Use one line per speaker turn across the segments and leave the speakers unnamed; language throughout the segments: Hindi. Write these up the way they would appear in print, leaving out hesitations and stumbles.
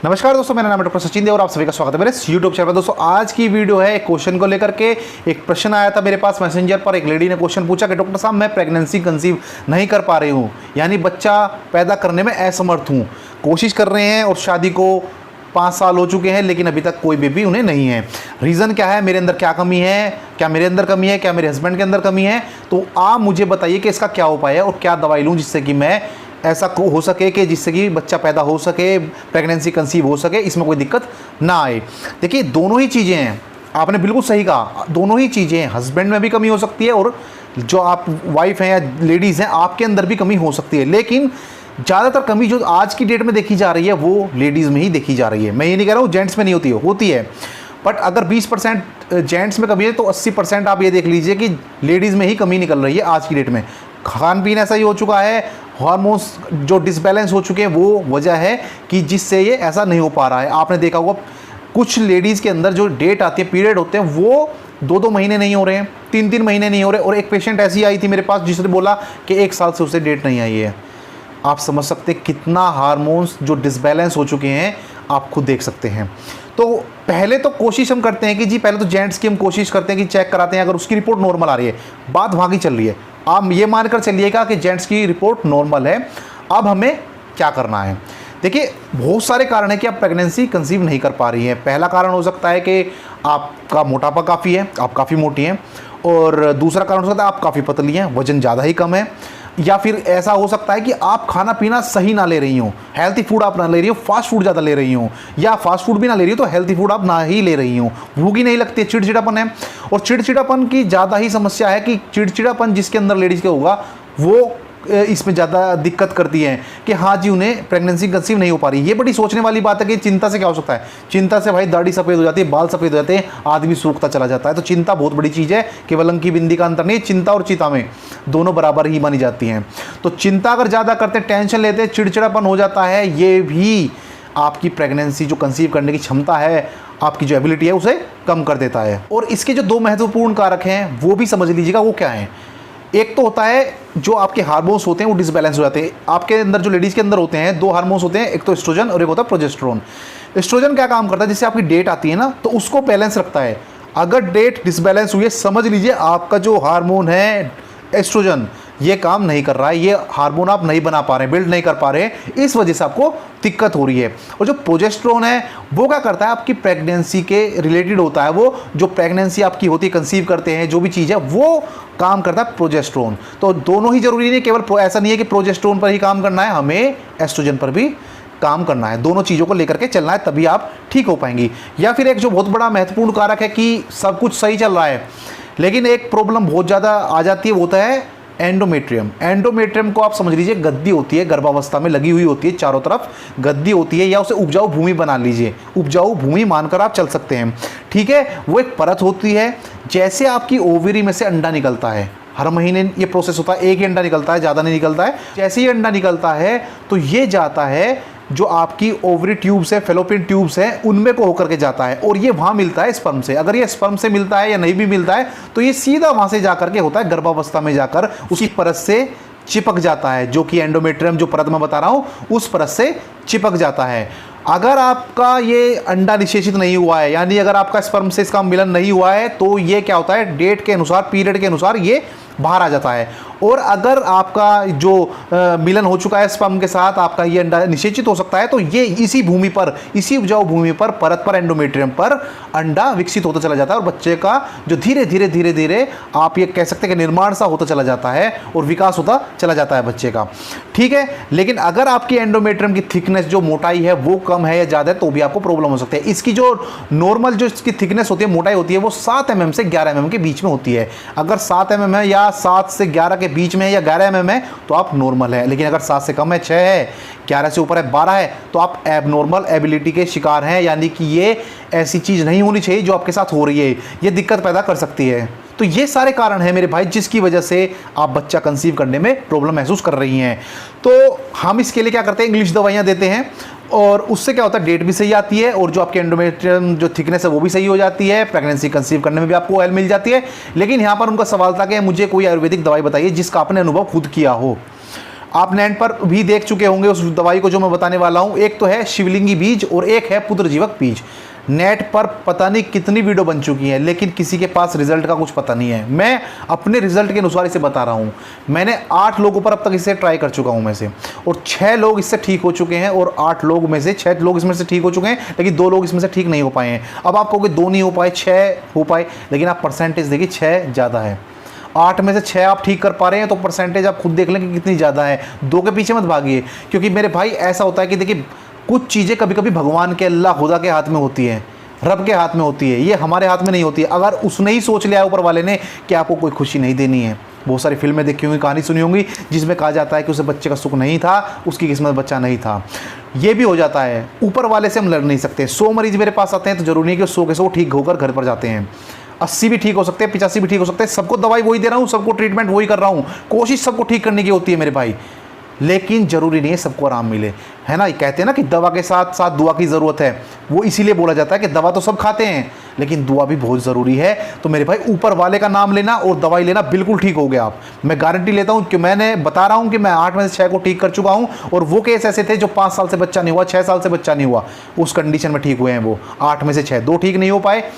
नमस्कार दोस्तों, मेरा नाम है डॉक्टर सचिन देव और आप सभी का स्वागत है मेरे यूट्यूब चैनल पर। दोस्तों आज की वीडियो है एक क्वेश्चन को लेकर के। एक प्रश्न आया था मेरे पास मैसेंजर पर। एक लेडी ने क्वेश्चन पूछा कि डॉक्टर साहब मैं प्रेगनेंसी कंसीव नहीं कर पा रही हूँ, यानी बच्चा पैदा करने में असमर्थ हूँ। कोशिश कर रहे हैं और शादी को 5 साल हो चुके हैं लेकिन अभी तक कोई बेबी उन्हें नहीं है। रीज़न क्या है, मेरे अंदर क्या कमी है, क्या मेरे अंदर कमी है, क्या मेरे हस्बैंड के अंदर कमी है? तो आप मुझे बताइए कि इसका क्या उपाय है और क्या दवाई लूँ जिससे कि मैं ऐसा हो सके कि जिससे कि बच्चा पैदा हो सके, प्रेगनेंसी कंसीव हो सके, इसमें कोई दिक्कत ना आए। देखिए दोनों ही चीज़ें हैं, आपने बिल्कुल सही कहा, दोनों ही चीज़ें हैं। हस्बैंड में भी कमी हो सकती है और जो आप वाइफ हैं या लेडीज़ हैं आपके अंदर भी कमी हो सकती है, लेकिन ज़्यादातर कमी जो आज की डेट में देखी जा रही है वो लेडीज़ में ही देखी जा रही है। मैं ये नहीं कह रहा हूँ जेंट्स में नहीं होती है। बट अगर 20% जेंट्स में कमी है तो 80% आप ये देख लीजिए कि लेडीज़ में ही कमी निकल रही है आज की डेट में। खान पीन ऐसा ही हो चुका है, हार्मोन्स जो डिसबैलेंस हो चुके हैं वो वजह है कि जिससे ये ऐसा नहीं हो पा रहा है। आपने देखा होगा कुछ लेडीज़ के अंदर जो डेट आती है, पीरियड होते हैं, वो 2-2 महीने नहीं हो रहे हैं, 3-3 महीने नहीं हो रहे। और एक पेशेंट ऐसी आई थी मेरे पास जिसने बोला कि 1 साल से उसे डेट नहीं आई है। आप समझ सकते हैं कितना हार्मोन्स जो डिसबैलेंस हो चुके हैं, आप खुद देख सकते हैं। तो पहले तो कोशिश हम करते हैं कि जी पहले तो जेंट्स की हम कोशिश करते हैं कि चेक कराते हैं, अगर उसकी रिपोर्ट नॉर्मल आ रही है, बात वहाँ की चल रही है। आप ये मानकर चलिएगा कि जेंट्स की रिपोर्ट नॉर्मल है, अब हमें क्या करना है? देखिए बहुत सारे कारण है कि आप प्रेगनेंसी कंसीव नहीं कर पा रही हैं। पहला कारण हो सकता है कि आपका मोटापा काफ़ी है, आप काफ़ी मोटी हैं। और दूसरा कारण हो सकता है आप काफ़ी पतली हैं, वजन ज़्यादा ही कम है। या फिर ऐसा हो सकता है कि आप खाना पीना सही ना ले रही हो, हेल्थी फूड आप ना ले रही हो, फास्ट फूड ज़्यादा ले रही हो, या फास्ट फूड भी ना ले रही हो तो हेल्थी फूड आप ना ही ले रही हो। भूख ही नहीं लगती, चिड़चिड़ापन है। और चिड़चिड़ापन की ज़्यादा ही समस्या है कि चिड़चिड़ापन जिसके अंदर लेडीज़ के होगा वो इसमें ज़्यादा दिक्कत करती है कि हाँ जी उन्हें प्रेगनेंसी कंसीव नहीं हो पा रही। ये बड़ी सोचने वाली बात है कि चिंता से क्या हो सकता है। चिंता से भाई दाढ़ी सफ़ेद हो जाती है, बाल सफ़ेद हो जाते हैं, आदमी सूखता चला जाता है। तो चिंता बहुत बड़ी चीज़ है, केवल अंकी बिंदी का अंतर नहीं, चिंता और चिता में दोनों बराबर ही मानी जाती हैं। तो चिंता अगर ज़्यादा करते हैं, टेंशन लेते हैं, चिड़चिड़ापन हो जाता है, ये भी आपकी प्रेगनेंसी जो कंसीव करने की क्षमता है, आपकी जो एबिलिटी है उसे कम कर देता है। और इसके जो 2 महत्वपूर्ण कारक हैं वो भी समझ लीजिएगा वो क्या हैं। एक तो होता है जो आपके हार्मोन्स होते हैं वो डिसबैलेंस हो जाते हैं। आपके अंदर जो लेडीज़ के अंदर होते हैं 2 हार्मोन्स होते हैं, एक तो एस्ट्रोजन और एक होता है प्रोजेस्टेरोन। एस्ट्रोजन क्या काम करता है, जिससे आपकी डेट आती है ना तो उसको बैलेंस रखता है। अगर डेट डिसबैलेंस हुई है, समझ लीजिए आपका जो हार्मोन है एस्ट्रोजन ये काम नहीं कर रहा है, ये हार्मोन आप नहीं बना पा रहे हैं, बिल्ड नहीं कर पा रहे हैं, इस वजह से आपको दिक्कत हो रही है। और जो प्रोजेस्टेरोन है वो क्या करता है, आपकी प्रेगनेंसी के रिलेटेड होता है। वो जो प्रेगनेंसी आपकी होती है, कंसीव करते हैं जो भी चीज़ है, वो काम करता है प्रोजेस्टेरोन। तो दोनों ही जरूरी नहीं, केवल ऐसा नहीं है कि प्रोजेस्टेरोन पर ही काम करना है, हमें एस्ट्रोजन पर भी काम करना है। दोनों चीज़ों को लेकर के चलना है, तभी आप ठीक हो पाएंगी। या फिर एक जो बहुत बड़ा महत्वपूर्ण कारक है कि सब कुछ सही चल रहा है लेकिन एक प्रॉब्लम बहुत ज़्यादा आ जाती है, वो होता है एंडोमेट्रियम। एंडोमेट्रियम को आप समझ लीजिए गद्दी होती है, गर्भावस्था में लगी हुई होती है, चारों तरफ गद्दी होती है, या उसे उपजाऊ भूमि बना लीजिए, उपजाऊ भूमि मानकर आप चल सकते हैं। ठीक है, वो एक परत होती है। जैसे आपकी ओवरी में से अंडा निकलता है, हर महीने ये प्रोसेस होता है, एक ही अंडा निकलता है, ज़्यादा नहीं निकलता है। जैसे ही अंडा निकलता है तो ये जाता है जो आपकी ओवरी ट्यूब्स है, फेलोपियन ट्यूब्स हैं, उनमें को होकर के जाता है और ये वहाँ मिलता है स्पर्म से। अगर ये स्पर्म से मिलता है या नहीं भी मिलता है तो ये सीधा वहाँ से जाकर के होता है गर्भावस्था में जाकर उसी परत से चिपक जाता है, जो कि एंडोमेट्रियम जो परत मैं बता रहा हूँ उस परत से चिपक जाता है। अगर आपका ये अंडा निषेचित नहीं हुआ है, यानी अगर आपका स्पर्म से इसका मिलन नहीं हुआ है, तो ये क्या होता है, डेट के अनुसार, पीरियड के अनुसार ये बाहर आ जाता है। और अगर आपका जो मिलन हो चुका है स्पर्म के साथ, आपका ये अंडा निषेचित हो सकता है, तो ये इसी भूमि पर, इसी उपजाऊ भूमि पर, परत पर, एंडोमेट्रियम पर अंडा विकसित होता चला जाता है और बच्चे का जो धीरे धीरे धीरे धीरे आप ये कह सकते हैं कि निर्माण सा होता चला जाता है और विकास होता चला जाता है बच्चे का। ठीक है, लेकिन अगर आपकी एंडोमेट्रियम की थिकनेस जो मोटाई है वो कम है या ज़्यादा है तो भी आपको प्रॉब्लम हो सकती है। इसकी जो नॉर्मल जो इसकी थिकनेस होती है, मोटाई होती है, वो 7 mm से 11 mm के बीच में होती है। अगर 7 mm है या 7 से 11 के बीच में है या 11 mm है तो आप नॉर्मल है, लेकिन अगर 7 से कम है, 6 है, 11 से ऊपर है, 12 है, तो आप एबनॉर्मल एबिलिटी के शिकार हैं, यानी कि ये ऐसी चीज़ नहीं होनी चाहिए जो आपके साथ हो रही है, ये दिक्कत पैदा कर सकती है। तो ये सारे कारण हैं मेरे भाई जिसकी वजह से आप बच्चा कंसीव करने में प्रॉब्लम महसूस कर रही हैं। तो हम इसके लिए क्या करते हैं, इंग्लिश दवाइयाँ देते हैं और उससे क्या होता है, डेट भी सही आती है और जो आपके एंडोमेट्रियम जो थिकनेस है वो भी सही हो जाती है, प्रेगनेंसी कंसीव करने में भी आपको हेल्प मिल जाती है। लेकिन यहाँ पर उनका सवाल था कि मुझे कोई आयुर्वेदिक दवाई बताइए जिसका आपने अनुभव खुद किया हो। आप नेट पर भी देख चुके होंगे उस दवाई को जो मैं बताने वाला हूँ। एक तो है शिवलिंगी बीज और एक है पुत्रजीवक बीज। नेट पर पता नहीं कितनी वीडियो बन चुकी हैं, लेकिन किसी के पास रिजल्ट का कुछ पता नहीं है। मैं अपने रिजल्ट के अनुसार इसे बता रहा हूँ। मैंने 8 लोगों पर अब तक इसे ट्राई कर चुका हूँ में से, और 6 लोग इससे ठीक हो चुके हैं, और 8 लोग में से 6 लोग इसमें से ठीक हो चुके हैं, लेकिन 2 लोग इसमें से ठीक नहीं हो पाए हैं। अब आप कहोगे 2 नहीं हो पाए, 6 हो पाए, लेकिन आप परसेंटेज देखिए 6 ज़्यादा है। 8 में से 6 आप ठीक कर पा रहे हैं, तो परसेंटेज आप खुद देख लें कि कितनी ज़्यादा है। 2 के पीछे मत भागिए, क्योंकि मेरे भाई ऐसा होता है कि देखिए कुछ चीज़ें कभी कभी भगवान के, अल्लाह खुदा के हाथ में होती हैं, रब के हाथ में होती है, ये हमारे हाथ में नहीं होती है। अगर उसने ही सोच लिया ऊपर वाले ने कि आपको कोई खुशी नहीं देनी है। बहुत सारी फिल्में देखी होंगी, कहानी सुनी होंगी, जिसमें कहा जाता है कि उसे बच्चे का सुख नहीं था, उसकी किस्मत बच्चा नहीं था। ये भी हो जाता है, ऊपर वाले से हम लड़ नहीं सकते। 100 मरीज मेरे पास आते हैं तो जरूरी नहीं कि 100 के 100 ठीक होकर घर पर जाते हैं। 80 भी ठीक हो सकते हैं, 85 भी ठीक हो सकते हैं। सबको दवाई वही दे रहा हूँ, सबको ट्रीटमेंट वही कर रहा हूँ, कोशिश सबको ठीक करने की होती है मेरे भाई, लेकिन जरूरी नहीं है सबको आराम मिले, है ना। कहते हैं ना कि दवा के साथ साथ दुआ की ज़रूरत है। वो इसीलिए बोला जाता है कि दवा तो सब खाते हैं, लेकिन दुआ भी बहुत ज़रूरी है। तो मेरे भाई ऊपर वाले का नाम लेना और दवाई लेना, बिल्कुल ठीक हो गया आप। मैं गारंटी लेता हूँ कि मैंने बता रहा हूँ कि मैं 8 में से 6 को ठीक कर चुका हूँ, और वो केस ऐसे थे जो 5 साल से बच्चा नहीं हुआ, 6 साल से बच्चा नहीं हुआ, उस कंडीशन में ठीक हुए हैं वो। 8 में से 6, 2 ठीक नहीं हो पाए,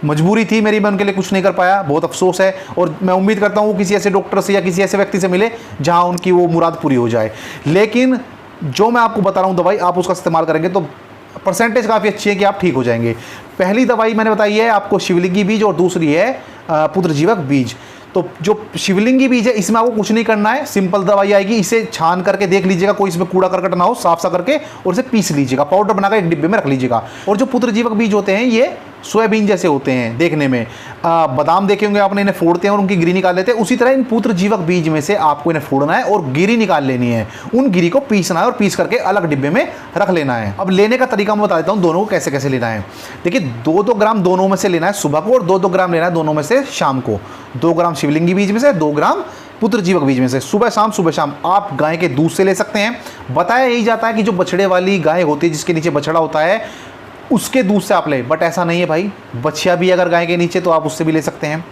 मजबूरी थी मेरी, मैं उनके लिए कुछ नहीं कर पाया, बहुत अफसोस है। और मैं उम्मीद करता हूँ किसी ऐसे डॉक्टर से या किसी ऐसे व्यक्ति से मिले जहाँ उनकी वो मुराद पूरी हो जाए। लेकिन जो मैं आपको बता रहा हूँ दवाई, आप उसका इस्तेमाल करेंगे तो परसेंटेज काफ़ी अच्छी है कि आप ठीक हो जाएंगे। पहली दवाई मैंने बताई है आपको शिवलिंगी बीज, और दूसरी है पुत्रजीवक बीज। तो जो शिवलिंगी बीज है इसमें आपको कुछ नहीं करना है, सिंपल दवाई आएगी। इसे छान करके देख लीजिएगा, कोई इसमें कूड़ा करकट ना हो, साफ सा करके, और इसे पीस लीजिएगा, पाउडर बनाकर एक डिब्बे में रख लीजिएगा। और जो पुत्रजीवक बीज होते हैं ये सोयाबीन जैसे होते हैं देखने में, बादाम देखे होंगे आपने, इन्हें फोड़ते हैं और उनकी गिरी निकाल लेते हैं। उसी तरह इन पुत्रजीवक बीज में से आपको इन्हें फोड़ना है और गिरी निकाल लेनी है, उन गिरी को पीसना है और पीस करके अलग डिब्बे में रख लेना है। अब लेने का तरीका मैं बता देता हूँ दोनों को कैसे कैसे लेना है। देखिए 2-2 ग्राम दोनों में से लेना है सुबह को, और 2-2 ग्राम लेना है दोनों में से शाम को। 2 ग्राम शिवलिंगी बीज में से, 2 ग्राम पुत्रजीवक बीज में से, सुबह शाम। आप गाय के दूध से ले सकते हैं। बताया यही जाता है कि जो बछड़े वाली गाय होती है, जिसके नीचे बछड़ा होता है, उसके दूध से आप लें, बट ऐसा नहीं है भाई। बछिया भी अगर गाय के नीचे, तो आप उससे भी ले सकते हैं।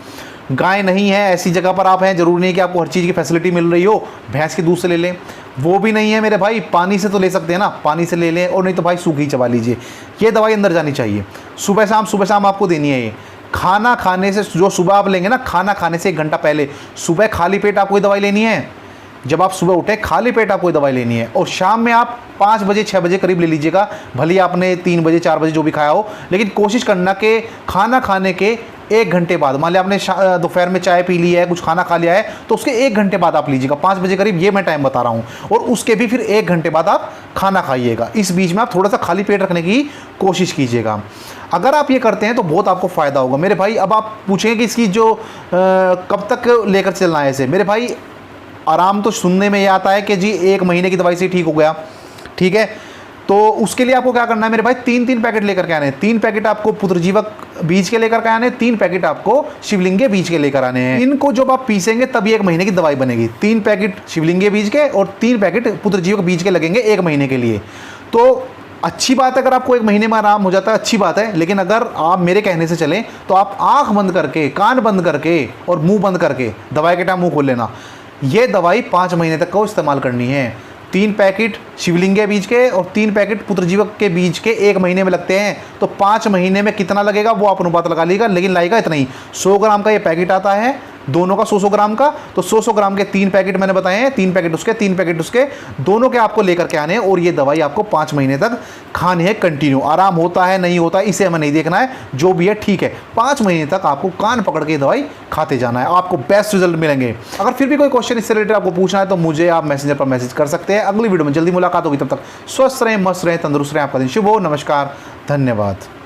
गाय नहीं है, ऐसी जगह पर आप हैं, जरूरी नहीं कि आपको हर चीज़ की फैसिलिटी मिल रही हो, भैंस के दूध से ले लें। वो भी नहीं है मेरे भाई, पानी से तो ले सकते हैं ना, पानी से ले लें, और नहीं तो भाई सूखी चबा लीजिए। ये दवाई अंदर जानी चाहिए सुबह शाम आपको देनी है। ये खाना खाने से, जो सुबह आप लेंगे ना, खाना खाने से 1 घंटा पहले, सुबह खाली पेट आपको दवाई लेनी है। जब आप सुबह उठे खाली पेट आपको दवाई लेनी है, और शाम में आप 5 बजे 6 बजे करीब ले लीजिएगा। भले आपने 3 बजे 4 बजे जो भी खाया हो, लेकिन कोशिश करना कि खाना खाने के 1 घंटे बाद, मान लिया आपने दोपहर में चाय पी ली है, कुछ खाना खा लिया है, तो उसके 1 घंटे बाद आप लीजिएगा, 5 बजे करीब, ये मैं टाइम बता रहा हूँ। और उसके भी फिर 1 घंटे बाद आप खाना खाइएगा। इस बीच में आप थोड़ा सा खाली पेट रखने की कोशिश कीजिएगा। अगर आप ये करते हैं तो बहुत आपको फ़ायदा होगा मेरे भाई। अब आप पूछेंगे कि इसकी जो कब तक लेकर चलना है इसे। मेरे भाई आराम तो सुनने में ये आता है कि जी 1 महीने की दवाई से ठीक हो गया, ठीक है। तो उसके लिए आपको क्या करना है मेरे भाई, 3-3 पैकेट लेकर के आने हैं। 3 पैकेट आपको पुत्रजीवक बीज के लेकर के आने हैं, 3 पैकेट आपको शिवलिंगे बीज के लेकर आने हैं। इनको जब आप पीसेंगे तभी 1 महीने की दवाई बनेगी। 3 पैकेट शिवलिंगे बीज के और 3 पैकेट पुत्रजीवक बीज के लगेंगे 1 महीने के लिए। तो अच्छी बात है, अगर आपको 1 महीने में आराम हो जाता है, अच्छी बात है। लेकिन अगर आप मेरे कहने से चलें तो आप आँख बंद करके, कान बंद करके और मुँह बंद करके, दवाई के टाइम मुँह खोल लेना, ये दवाई 5 महीने तक को इस्तेमाल करनी है। 3 पैकेट शिवलिंगे बीज के और 3 पैकेट पुत्रजीवक के बीज के 1 महीने में लगते हैं। तो 5 महीने में कितना लगेगा वो आप अनुपात लगा लीजिएगा, लेकिन लगेगा इतना ही। 100 ग्राम का ये पैकेट आता है, दोनों का 100-100 ग्राम का। तो 100-100 ग्राम के 3 पैकेट मैंने बताए हैं, 3 पैकेट उसके, 3 पैकेट उसके, दोनों के आपको लेकर के आने हैं। और ये दवाई आपको 5 महीने तक खानी है कंटिन्यू। आराम होता है नहीं होता है इसे हमें नहीं देखना है, जो भी है ठीक है। 5 महीने तक आपको कान पकड़ के दवाई खाते जाना है, आपको बेस्ट रिजल्ट मिलेंगे। अगर फिर भी कोई क्वेश्चन इससे रिलेटेड आपको पूछना है तो मुझे आप मैसेंजर पर मैसेज कर सकते हैं। अगली वीडियो में जल्दी मुलाकात होगी, तब तक स्वस्थ रहें, मस्त रहें, तंदुरुस्त रहें। आपका दिन शुभ हो। नमस्कार, धन्यवाद।